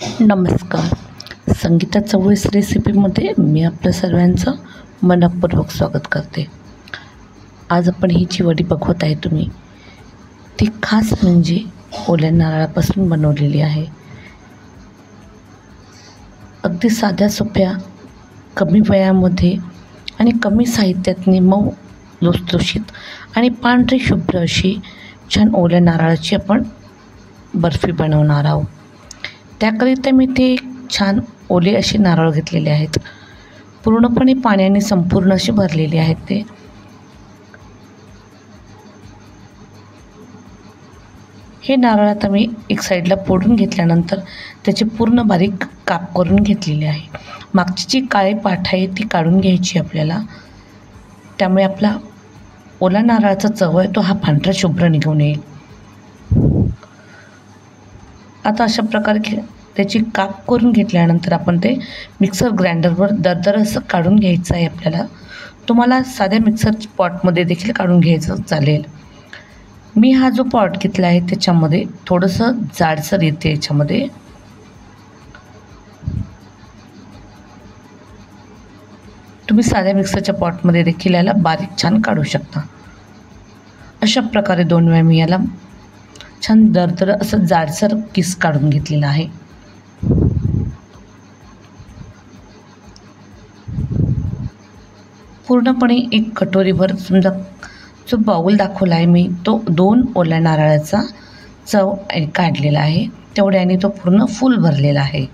नमस्कार. संगीता चवळीस रेसिपीमध्ये मी आपल्या सर्वांचं मनःपूर्वक स्वागत करते. आज आपण ही जी वडी बघवत आहे तुम्ही, ती खास म्हणजे ओल्या नारळापासून बनवलेली आहे. अगदी साध्या सोप्या, कमी वयामध्ये आणि कमी साहित्यातनी मऊ, लुसलुशीत आणि पांढरी शुभ्र अशी छान ओल्या नारळाची आपण बर्फी बनवणार आहोत. त्याकरिता मी ते छान ओले असे नारळ घेतलेले आहेत. पूर्णपणे पाण्याने संपूर्ण असे भरलेले आहेत ते. हे नारळ आता मी एक साईडला फोडून घेतल्यानंतर त्याचे पूर्ण बारीक काप करून घेतलेले आहे. मागची जी काळी पाठ आहे ती काढून घ्यायची आपल्याला. त्यामुळे आपला ओला नारळाचा चव आहे तो हा पांढरा शुभ्र निघून येईल. आता अशा प्रकारे त्याची काप करून घेतल्यानंतर आपण ते मिक्सर ग्राइंडरवर दरदर असं काढून घ्यायचं आहे आपल्याला. तुम्हाला साध्या मिक्सर पॉटमध्ये देखील काढून घ्यायचं चालेल. मी हा जो पॉट घेतला आहे त्याच्यामध्ये थोडंसं जाडसर येते. याच्यामध्ये तुम्ही साध्या मिक्सरच्या पॉटमध्ये देखील याला बारीक छान काढू शकता. अशा प्रकारे 2 वेळा मी याला छान दरदर असं जाडसर किस काढून घेतलेला आहे. पूर्णपणे एक कटोरीभर समजा जो बाऊल दाखवला आहे मी तो 2 ओल्या नारळाचा चव काढलेला आहे. तेवढ्याने तो पूर्ण फुल भरलेला आहे.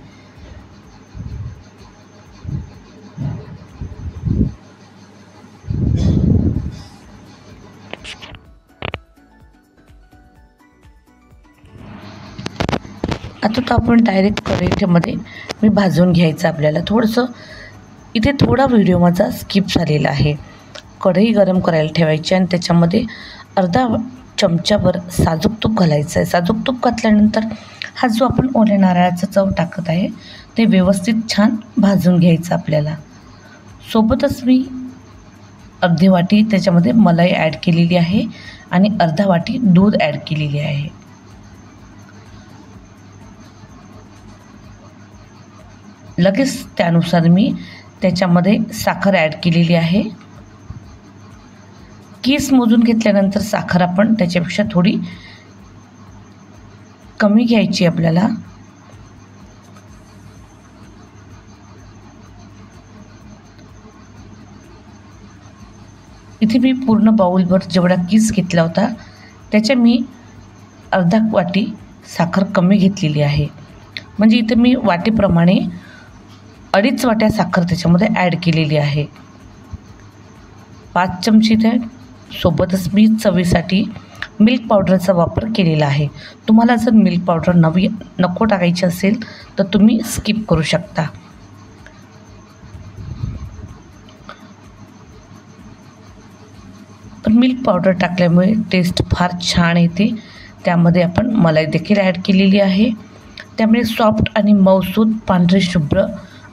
आता तो आपण डायरेक्ट कढईमध्ये मी भाजून घ्यायचं आपल्याला. थोडंसं इथे थोडा व्हिडिओ माझा स्किप झालेला आहे. कढई गरम करायला ठेवायची आणि त्याच्यामध्ये अर्धा चमचाभर साजूक तूप घालायचं आहे. साजूक तूप घातल्यानंतर हा जो आपण ओल्या नारळाचा चव टाकत आहे ते व्यवस्थित छान भाजून घ्यायचं आपल्याला. सोबतच मी अर्धी वाटी त्याच्यामध्ये मलाई ॲड केलेली आहे आणि अर्धा वाटी दूध ॲड केलेली आहे. लगेच त्यानुसार मी त्याच्यामध्ये साखर ॲड केलेली आहे. किस मोजून घेतल्यानंतर साखर आपण त्याच्यापेक्षा थोडी कमी घ्यायची आपल्याला. इथे मी पूर्ण बाउलभर जेवढा किस घेतला होता त्याच्या मी अर्धा वाटी साखर कमी घेतलेली आहे. म्हणजे इथे मी वाटीप्रमाणे 2.5 वाट्या साखर त्याच्यामध्ये ॲड केलेली आहे. 5 चमचे ते सोबतच मी चवीसाठी मिल्क पावडरचा वापर केलेला आहे. तुम्हाला जर मिल्क पावडर नको टाकायची असेल तर तुम्ही स्किप करू शकता. पण मिल्क पावडर टाकल्यामुळे टेस्ट फार छान येते. त्यामध्ये आपण मलाई देखील ॲड केलेली आहे. त्यामुळे सॉफ्ट आणि मऊसूत पांढरी शुभ्र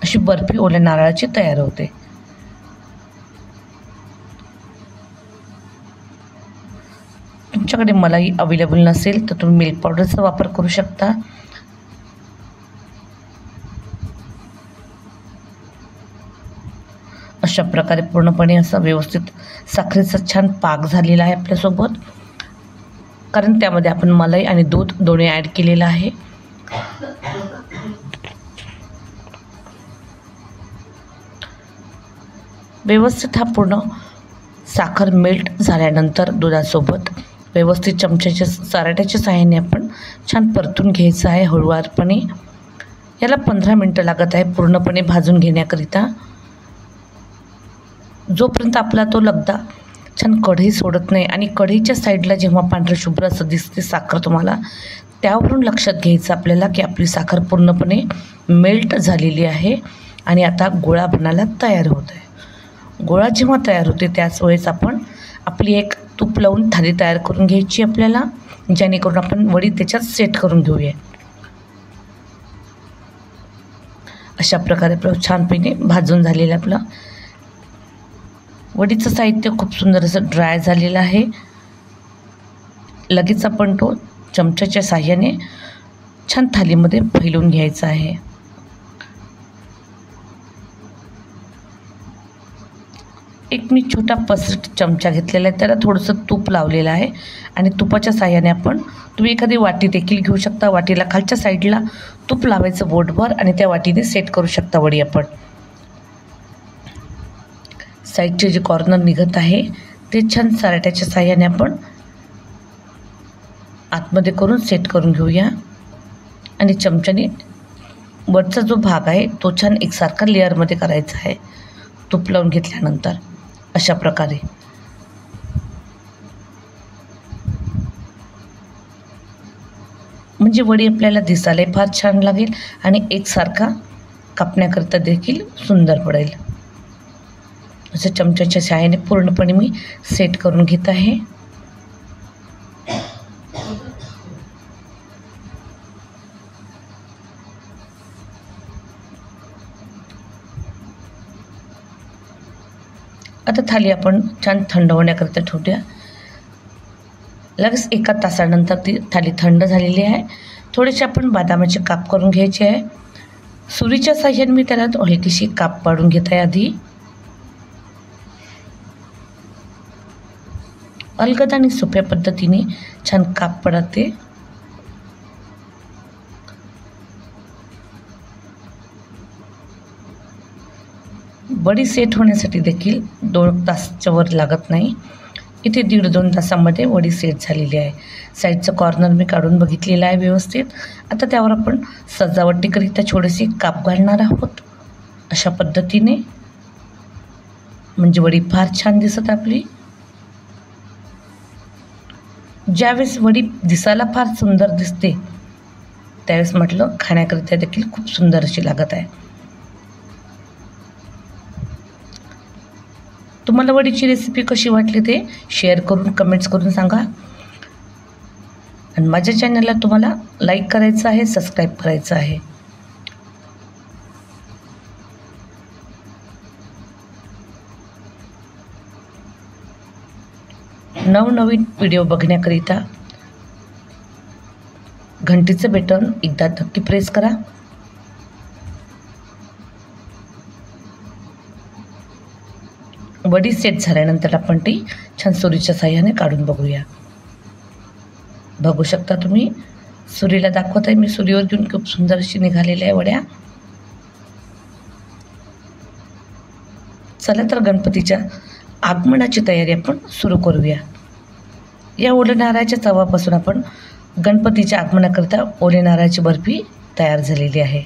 अशी बर्फी ओल्या नारळाची तयार होते. तुमच्याकडे मलाई अवेलेबल नसेल तर तुम्ही मिल्क पावडरचा वापर करू शकता. अशा प्रकारे पूर्णपणे असा व्यवस्थित साखरेचा छान पाक झालेला आहे आपल्यासोबत. कारण त्यामध्ये आपण मलाई आणि दूध दोन्ही ॲड केलेलं आहे. व्यवस्थित हा पूर्ण साखर मेल्ट झाल्यानंतर दुधासोबत व्यवस्थित चमच्याच्या चाराट्याच्या सहाय्याने आपण छान परतून घ्यायचं आहे हळूवारपणे. याला 15 मिनटं लागत आहे पूर्णपणे भाजून घेण्याकरिता. जोपर्यंत आपला तो लगदा छान कढई सोडत नाही आणि कढईच्या साईडला जेव्हा पांढरं शुभ्र असं दिसते साखर तुम्हाला, त्यावरून लक्षात घ्यायचं आपल्याला की आपली साखर पूर्णपणे मेल्ट झालेली आहे आणि आता गोळा बनायला तयार होत आहे. गोळा जेव्हा तयार होते त्याच वेळेस आपण आपली एक तूप लावून थाली तयार करून घ्यायची आपल्याला, जेणेकरून आपण वडी त्याच्यात सेट करून घेऊया. अशा प्रकारे छानपैकी भाजून झालेलं आपलं वडीचं साहित्य खूप सुंदर असं ड्राय झालेलं आहे. लगेच आपण तो चमच्याच्या साहाय्याने छान थालीमध्ये फैलून घ्यायचं आहे. एक मी छोटा पसरट चमचा घेतलेला आहे, त्याला थोडंसं तूप लावलेलं आहे आणि तुपाच्या साहाय्याने आपण, तुम्ही एखादी वाटी देखील घेऊ शकता. वाटीला खालच्या साईडला तूप लावायचं बोटभर आणि त्या वाटीने सेट करू शकता वडी. आपण साईडचे जे कॉर्नर निघत आहे ते छान सारट्याच्या साहाय्याने आपण आतमध्ये करून सेट करून घेऊया आणि चमच्याने वरचा जो भाग आहे तो छान एकसारखा लेअरमध्ये करायचा आहे तूप लावून घेतल्यानंतर. अशा प्रकारे म्हणजे वडी आपल्याला दिसायला फार छान लागेल आणि एकसारखा कापण्याकरता देखील सुंदर पडेल. असं चमच्याच्या सहाय्याने पूर्णपणे मी सेट करून घेत आहे. आता थाली आपण छान थंड होण्याकरिता ठेवूया. लगेच 1 तासानंतर ती थाली थंड झालेली आहे. थोडेसे आपण बदामाचे काप करून घ्यायचे आहे. सुरीच्या साहाय्याने मी त्याला हलकीशी काप पाडून घेत आहे. आधी अलगद आणि सोप्या पद्धतीने छान काप पडते. वडी सेट होण्यासाठी देखील 2 तासाच्या वर लागत नाही. इथे 1.5-2 तासामध्ये वडी सेट झालेली आहे. साईडचं कॉर्नर मी काढून बघितलेलं आहे व्यवस्थित. आता त्यावर आपण सजावटीकरिता छोडेसे काप घालणार आहोत अशा पद्धतीने, म्हणजे वडी फार छान दिसत आपली. ज्यावेळेस वडी दिसायला फार सुंदर दिसते त्यावेळेस म्हटलं खाण्याकरिता देखील खूप सुंदर अशी लागत आहे. तुम्हाला वडीची रेसिपी कशी वाटली ते शेअर करून कमेंट्स करून सांगा. आणि माझ्या चॅनलला तुम्हाला लाईक करायचं आहे, सबस्क्राईब करायचं आहे. नवनवीन व्हिडिओ बघण्याकरिता घंटीचं बटन एकदा नक्की प्रेस करा. वडी सेट झाल्यानंतर आपण ती छान सुरीच्या साहाय्याने काढून बघूया. बघू शकता तुम्ही, सुरीला दाखवत आहे मी, सुरीवर घेऊन खूप सुंदर अशी निघालेल्या आहे वड्या. चला तर गणपतीच्या आगमनाची तयारी आपण सुरू करूया. या ओल्या नारळाच्या तवापासून आपण गणपतीच्या आगमनाकरिता ओल्या नारळाची बर्फी तयार झालेली आहे.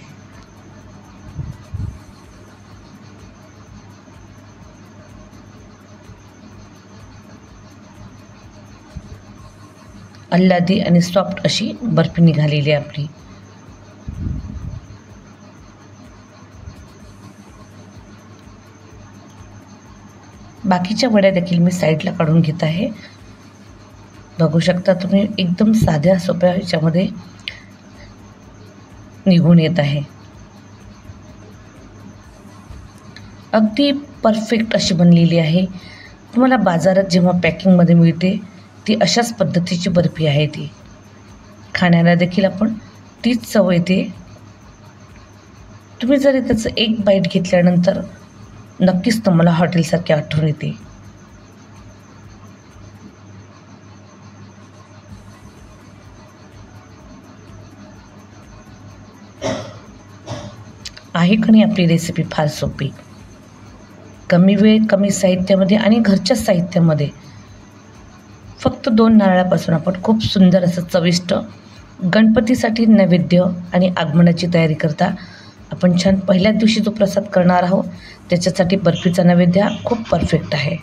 आल्हादी आणि सॉफ्ट अशी बर्फी निघालेली आहे आपली. बाकीच्या वड्या देखील मी साईडला काढून घेत आहे. बघू शकता तुम्ही, एकदम साध्या सोप्या ह्याच्यामध्ये निघून येत आहे. अगदी परफेक्ट अशी बनलेली आहे. तुम्हाला बाजारात जेव्हा पॅकिंगमध्ये मिळते ती अशाच पद्धतीची बर्फी आहे. ती खाण्याला देखील आपण तीच चव येते. तुम्ही जरी त्याचं एक बाईट घेतल्यानंतर नक्कीच तुम्हाला हॉटेलसारखी आठवण येते. आहे का नाही आपली रेसिपी फार सोपी, कमी वेळ कमी साहित्यामध्ये आणि घरच्या साहित्यामध्ये. फक्त 2 नारळापासून आपण खूप सुंदर असं चविष्ट गणपतीसाठी नैवेद्य आणि आगमनाची तयारी करता आपण छान पहिल्याच दिवशी जो प्रसाद करणार आहोत त्याच्यासाठी बर्फीचा नैवेद्य खूप परफेक्ट आहे.